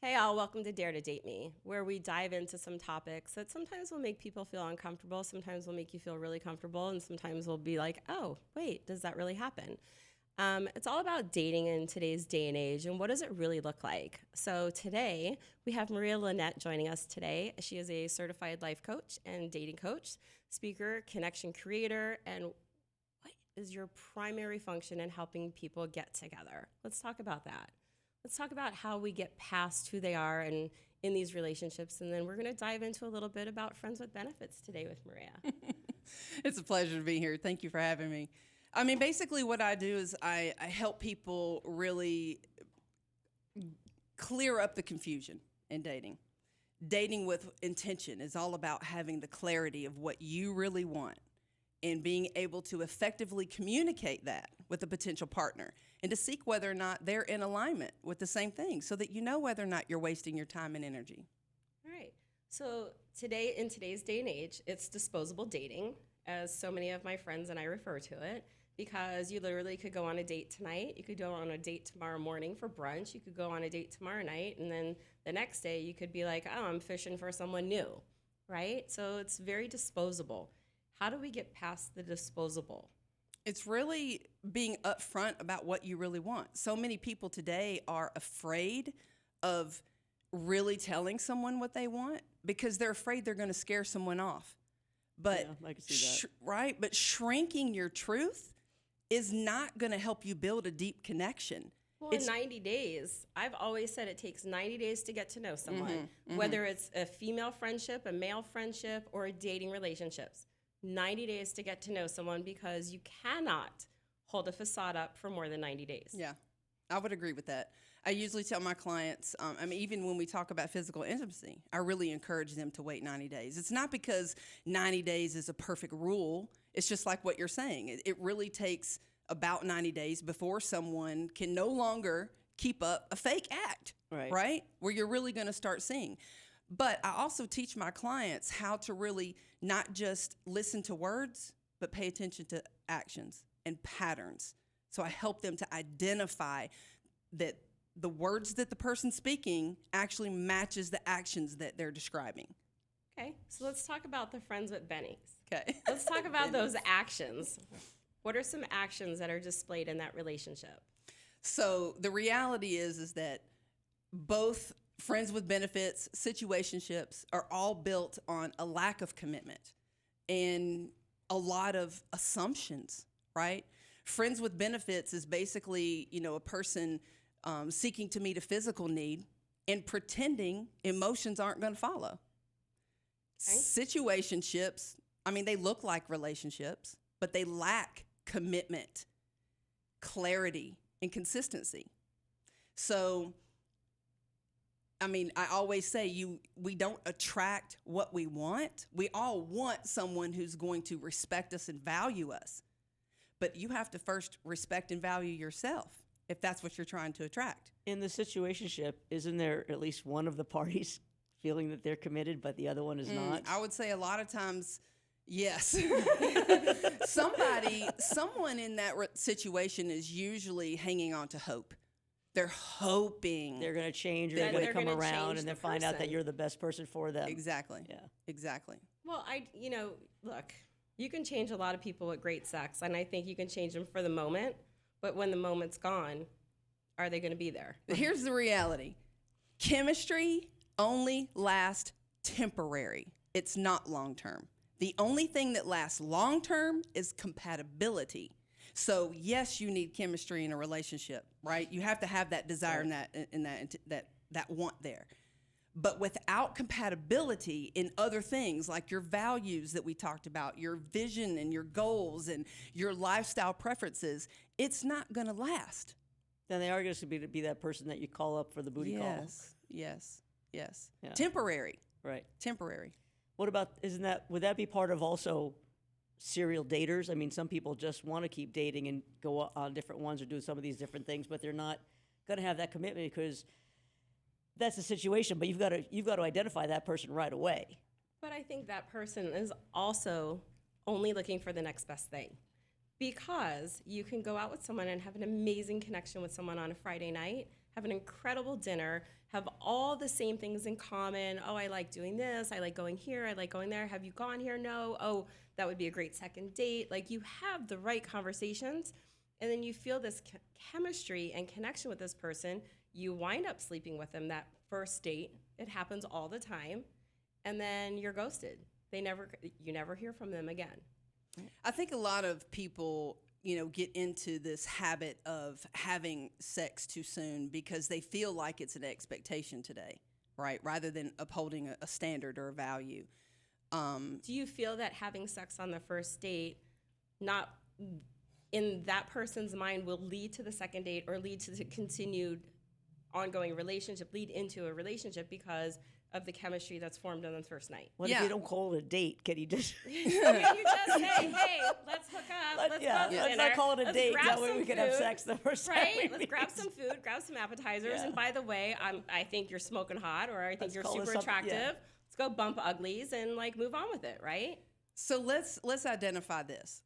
Hey, all, welcome to Dare to Date Me, where we dive into some topics that sometimes will make people feel uncomfortable, sometimes will make you feel really comfortable, and sometimes will be like, oh, wait, does that really happen? It's all about dating in today's day and age and what does it really look like. So today we have Maria Lynette joining us today. She is a certified life coach and dating coach, speaker, connection creator, and what is your primary function in helping people get together? Let's talk about that. Let's talk about how we get past who they are and in these relationships, and then we're going to dive into a little bit about friends with benefits today with Maria. It's a pleasure to be here. Thank you for having me. I mean, basically, what I do is I help people really clear up the confusion in dating. Dating with intention is all about having the clarity of what you really want and being able to effectively communicate that with a potential partner and to seek whether or not they're in alignment with the same thing so that you know whether or not you're wasting your time and energy. All right. So today, in today's day and age, it's disposable dating, as so many of my friends and I refer to it, because you literally could go on a date tonight. You could go on a date tomorrow morning for brunch. You could go on a date tomorrow night. And then the next day, you could be like, oh, I'm fishing for someone new, right? So it's very disposable. How do we get past the disposable? It's really being upfront about what you really want. So many people today are afraid of really telling someone what they want because they're afraid they're going to scare someone off. But Yeah, I can see that. right, but shrinking your truth is not going to help you build a deep connection. Well, in It's 90 days, I've always said it takes 90 days to get to know someone, whether it's a female friendship, a male friendship, or a dating relationships. 90 days to get to know someone because you cannot hold a facade up for more than 90 days. Yeah, I would agree with that. I usually tell my clients, I mean, even when we talk about physical intimacy, I really encourage them to wait 90 days. It's not because 90 days is a perfect rule. It's just like what you're saying. It really takes about 90 days before someone can no longer keep up a fake act, Right. Where you're really going to start seeing. But I also teach my clients how to really not just listen to words, but pay attention to actions and patterns. So I help them to identify that the words that the person's speaking actually matches the actions that they're describing. Okay, so let's talk about the friends with bennies. Okay. Let's talk about those actions. What are some actions that are displayed in that relationship? So the reality is that both friends with benefits, situationships are all built on a lack of commitment and a lot of assumptions, right? Friends with benefits is basically, a person seeking to meet a physical need and pretending emotions aren't going to follow. Okay. Situationships, I mean, they look like relationships, but they lack commitment, clarity, and consistency. So, I mean, I always say we don't attract what we want. We all want someone who's going to respect us and value us. But you have to first respect and value yourself if that's what you're trying to attract. In the situationship, isn't there at least one of the parties feeling that they're committed, but the other one is not? I would say a lot of times, yes. Someone in that situation is usually hanging on to hope. They're hoping They're going to change or That they're they're going to come gonna around change and the they find out that person. you're the best person for them. exactly. Yeah. Exactly. Well, look, you can change a lot of people with great sex, and I think you can change them for the moment, but when the moment's gone, are they going to be there? Here's the reality. Chemistry only lasts temporary. It's not long term. The only thing that lasts long term is compatibility. So yes, you need chemistry in a relationship, right? You have to have that desire and that want there. But without compatibility in other things like your values that we talked about, your vision and your goals and your lifestyle preferences, it's not going to last. Then they are going to be that person that you call up for the booty call. Yes. Yeah. Temporary. Right. Temporary. What about, would that be part of also serial daters? I mean, some people just want to keep dating and go on different ones or do some of these different things, but they're not going to have that commitment because that's the situation. But you've got to identify that person right away. But I think that person is also only looking for the next best thing. Because you can go out with someone and have an amazing connection with someone on a Friday night, have an incredible dinner, have all the same things in common. Oh, I like doing this. I like going here. I like going there. Have you gone here? No. Oh, that would be a great second date. Like, you have the right conversations, and then you feel this chemistry and connection with this person. You wind up sleeping with them that first date. It happens all the time. And then you're ghosted. You never hear from them again. I think a lot of people, get into this habit of having sex too soon because they feel like it's an expectation today, right? Rather than upholding a standard or a value. Do you feel that having sex on the first date, not in that person's mind, will lead to the second date or lead to the continued ongoing relationship, lead into a relationship because of the chemistry that's formed on the first night? What if you don't call it a date? Can you just... Can you just say, hey, let's hook up, let's go to dinner. Let's not call it a date. That way we can have food, sex the first time. Right? Let's grab some food, grab some appetizers. Yeah. And by the way, I think you're smoking hot, or I think you're super something, attractive. yeah. Let's go bump uglies and move on with it, right? So let's identify this.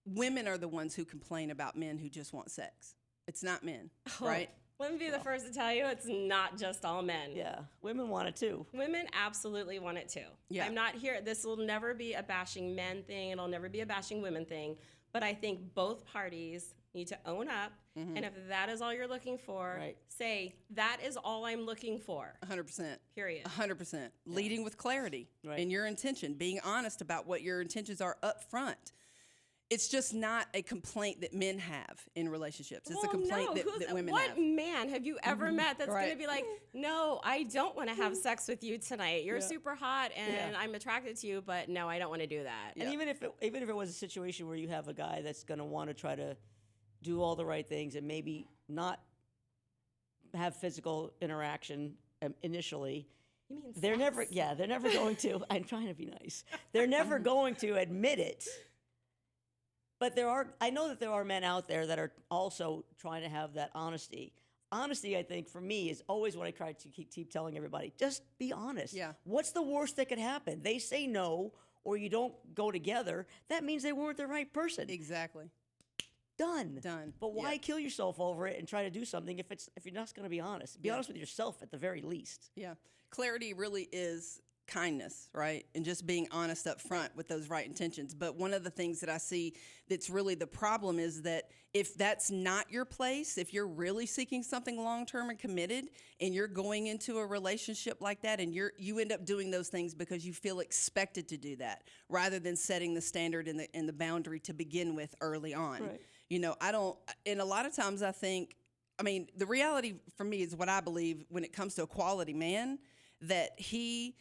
Women are the ones who complain about men who just want sex. It's not men, right? Let me be the first to tell you, it's not just all men. Yeah, women want it too. Women absolutely want it too. Yeah. I'm not here. This will never be a bashing men thing. It'll never be a bashing women thing. But I think both parties need to own up. Mm-hmm. And if that is all you're looking for, say, that is all I'm looking for. 100%. Period. 100%. Leading with clarity in your intention, being honest about what your intentions are up front. It's just not a complaint that men have in relationships. It's a complaint that women have. What man have you ever met that's going to be like, no, I don't want to have sex with you tonight. You're super hot and I'm attracted to you, but no, I don't want to do that. And even if it was a situation where you have a guy that's going to want to try to do all the right things and maybe not have physical interaction initially, you mean they're sex? they're never going to. I'm trying to be nice. They're never going to admit it. But I know that there are men out there that are also trying to have that honesty. Honesty, I think, for me, is always what I try to keep telling everybody. Just be honest. Yeah. What's the worst that could happen? They say no, or you don't go together. That means they weren't the right person. Exactly. Done. But why Yeah. kill yourself over it and try to do something if you're not going to be honest? Be honest with yourself at the very least. Yeah. Clarity really is kindness, right? And just being honest up front with those right intentions. But one of the things that I see that's really the problem is that if that's not your place, if you're really seeking something long-term and committed and you're going into a relationship like that and you end up doing those things because you feel expected to do that rather than setting the standard and the boundary to begin with early on. Right. And a lot of times I think, the reality for me is what I believe when it comes to a quality man, that he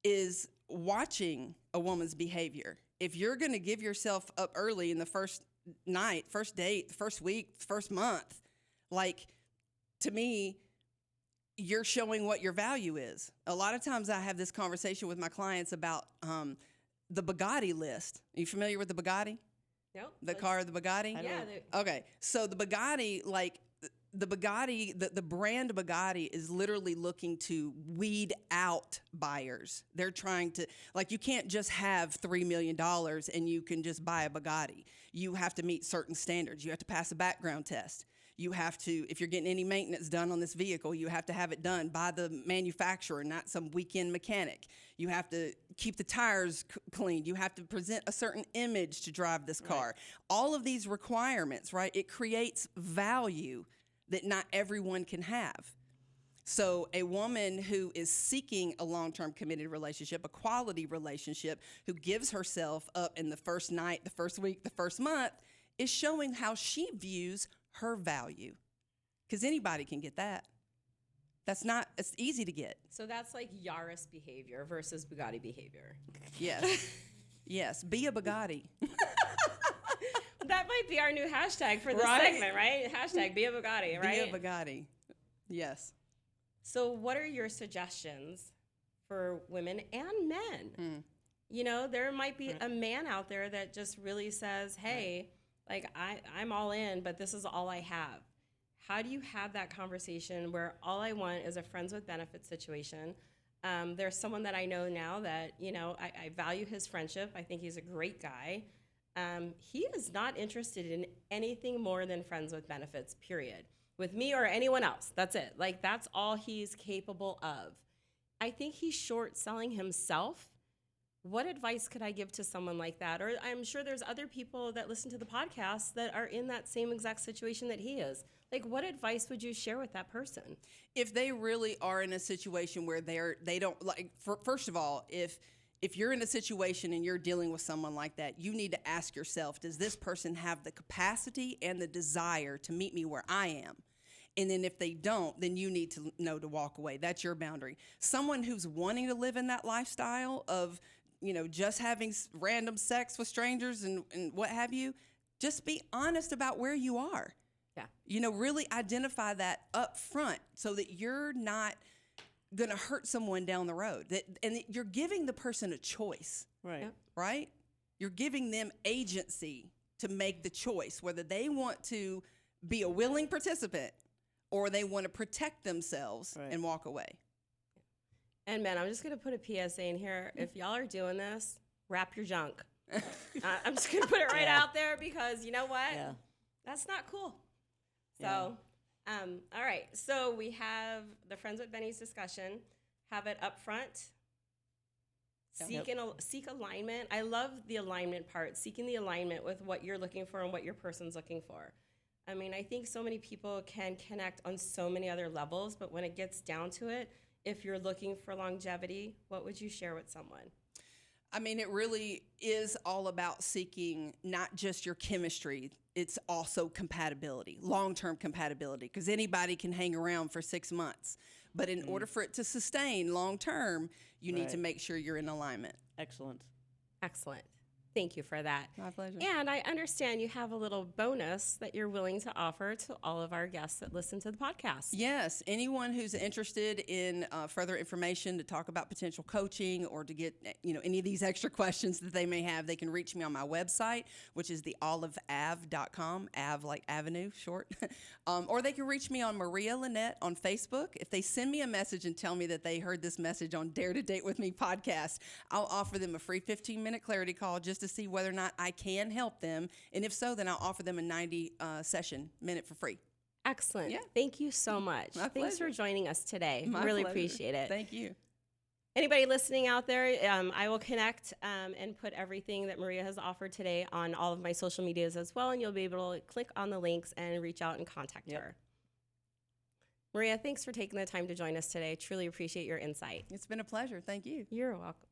is watching a woman's behavior. If you're going to give yourself up early in the first night, first date, first week, first month, to me, you're showing what your value is. A lot of times I have this conversation with my clients about the Bugatti list. Are you familiar with the Bugatti? No. The car, the Bugatti? Yeah. Okay. So the Bugatti, the brand Bugatti is literally looking to weed out buyers. They're trying to, you can't just have $3 million and you can just buy a Bugatti. You have to meet certain standards. You have to pass a background test. You have to, if you're getting any maintenance done on this vehicle, you have to have it done by the manufacturer, not some weekend mechanic. You have to keep the tires clean. You have to present a certain image to drive this car. Right. All of these requirements, right? It creates value that not everyone can have. So a woman who is seeking a long-term committed relationship, a quality relationship, who gives herself up in the first night, the first week, the first month, is showing how she views her value. Because anybody can get that. It's easy to get. So that's like Yaris behavior versus Bugatti behavior. Yes. Yes, be a Bugatti. That might be our new hashtag for this segment, right? Hashtag be a Bugatti, right? Be a Bugatti. Yes. So what are your suggestions for women and men? There might be a man out there that just really says, hey, I'm all in, but this is all I have. How do you have that conversation where all I want is a friends with benefits situation? There's someone that I know now that, I value his friendship. I think he's a great guy. He is not interested in anything more than friends with benefits, period. with me or anyone else. That's it. Like, that's all he's capable of. I think he's short selling himself. What advice could I give to someone like that? Or I'm sure there's other people that listen to the podcast that are in that same exact situation that he is. Like, what advice would you share with that person? If they really are in a situation where they don't like, first of all, if you're in a situation and you're dealing with someone like that, you need to ask yourself, does this person have the capacity and the desire to meet me where I am? And then if they don't, then you need to know to walk away. That's your boundary. Someone who's wanting to live in that lifestyle of, just having random sex with strangers and what have you, just be honest about where you are. Yeah. Really identify that up front so that you're not going to hurt someone down the road. And you're giving the person a choice. Right. Yep. Right? You're giving them agency to make the choice, whether they want to be a willing participant or they want to protect themselves and walk away. And man, I'm just going to put a PSA in here. If y'all are doing this, wrap your junk. I'm just going to put it right out there because you know what? Yeah. That's not cool. Yeah. So, all right. So we have the Friends with Benny's discussion. Have it up front. Seek alignment. I love the alignment part, seeking the alignment with what you're looking for and what your person's looking for. I mean, I think so many people can connect on so many other levels, but when it gets down to it, if you're looking for longevity, what would you share with someone? I mean, it really is all about seeking not just your chemistry, it's also compatibility, long-term compatibility, because anybody can hang around for 6 months. But in order for it to sustain long-term, you need to make sure you're in alignment. Excellent. Excellent. Thank you for that. My pleasure. And I understand you have a little bonus that you're willing to offer to all of our guests that listen to the podcast. Yes, anyone who's interested in further information to talk about potential coaching or to get any of these extra questions that they may have, they can reach me on my website, which is theoliveave.com, Ave like avenue, short. Or they can reach me on Maria Lynette on Facebook. If they send me a message and tell me that they heard this message on Dare to Date with Me podcast, I'll offer them a free 15-minute clarity call just to see whether or not I can help them. And if so, then I'll offer them a 90 session minute for free. Excellent. Yeah. Thank you so much. My Thanks pleasure. for joining us today. My really pleasure. appreciate it. Thank you. Anybody listening out there, I will connect and put everything that Maria has offered today on all of my social medias as well, and you'll be able to click on the links and reach out and contact her. Maria, thanks for taking the time to join us today. Truly appreciate your insight. It's been a pleasure. Thank you. You're welcome.